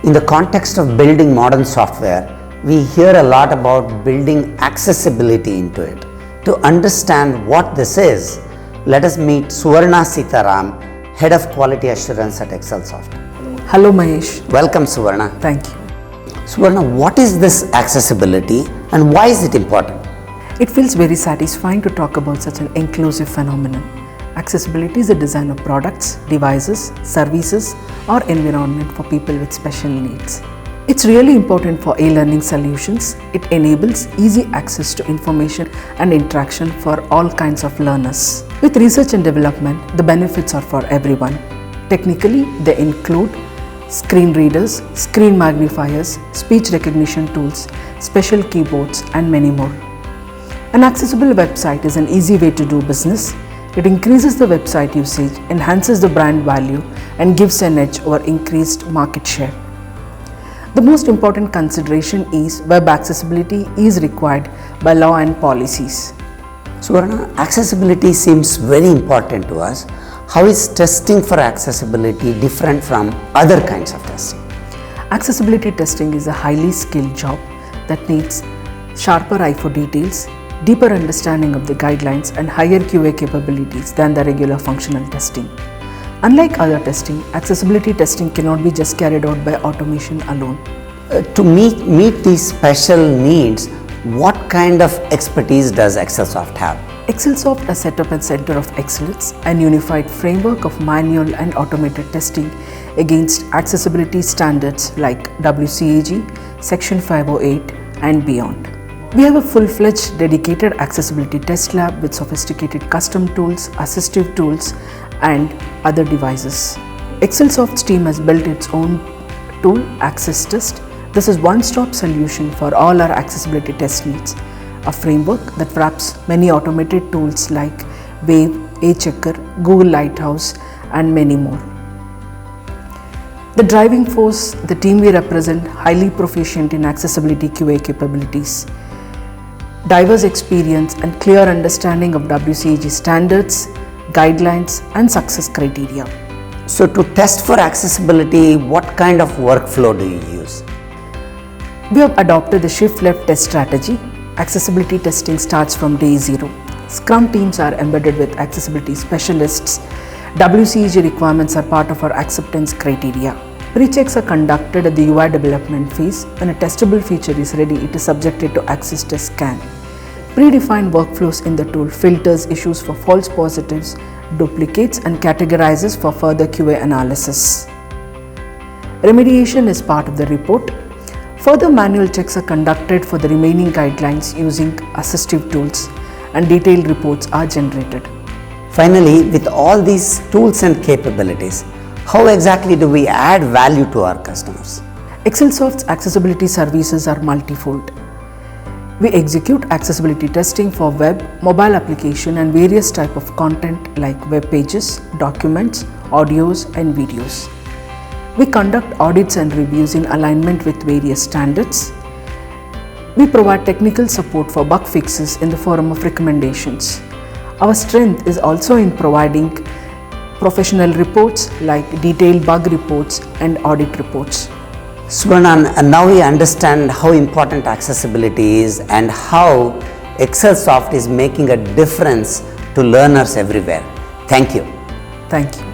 In the context of building modern software, we hear a lot about building accessibility into it. To understand what this is, let us meet Suvarna Sitaram, Head of Quality Assurance at Excelsoft. Hello Mahesh. Welcome Suvarna. Thank you. Suvarna, what is this accessibility and why is it important? It feels very satisfying to talk about such an inclusive phenomenon. Accessibility is the design of products, devices, services, or environment for people with special needs. It's really important for e-learning solutions. It enables easy access to information and interaction for all kinds of learners. With research and development, the benefits are for everyone. Technically, they include screen readers, screen magnifiers, speech recognition tools, special keyboards, and many more. An accessible website is an easy way to do business. It increases the website usage, enhances the brand value, and gives an edge over increased market share. The most important consideration is web accessibility is required by law and policies. Suvarna, accessibility seems very important to us. How is testing for accessibility different from other kinds of testing? Accessibility testing is a highly skilled job that needs sharper eye for details, deeper understanding of the guidelines, and higher QA capabilities than the regular functional testing. Unlike other testing, accessibility testing cannot be just carried out by automation alone. To meet these special needs, what kind of expertise does Excelsoft have? Excelsoft has set up a center of excellence and unified framework of manual and automated testing against accessibility standards like WCAG, Section 508 and beyond. We have a full-fledged dedicated accessibility test lab with sophisticated custom tools, assistive tools, and other devices. Excelsoft's team has built its own tool, AccessTest. This is one-stop solution for all our accessibility test needs. A framework that wraps many automated tools like Wave, A-Checker, Google Lighthouse, and many more. The driving force, the team we represent, highly proficient in accessibility QA capabilities, diverse experience and clear understanding of WCAG standards, guidelines, and success criteria. So to test for accessibility, what kind of workflow do you use? We have adopted the shift-left test strategy. Accessibility testing starts from day zero. Scrum teams are embedded with accessibility specialists. WCAG requirements are part of our acceptance criteria. Pre-checks are conducted at the UI development phase. When a testable feature is ready, it is subjected to AccessTest scan. Predefined workflows in the tool filters issues for false positives, duplicates, and categorizes for further QA analysis. Remediation is part of the report. Further manual checks are conducted for the remaining guidelines using assistive tools, and detailed reports are generated. Finally, with all these tools and capabilities, how exactly do we add value to our customers? Excelsoft's accessibility services are multifold. We execute accessibility testing for web, mobile application, and various types of content like web pages, documents, audios, and videos. We conduct audits and reviews in alignment with various standards. We provide technical support for bug fixes in the form of recommendations. Our strength is also in providing professional reports like detailed bug reports and audit reports. Suvarna, and now we understand how important accessibility is and how Excelsoft is making a difference to learners everywhere. Thank you. Thank you.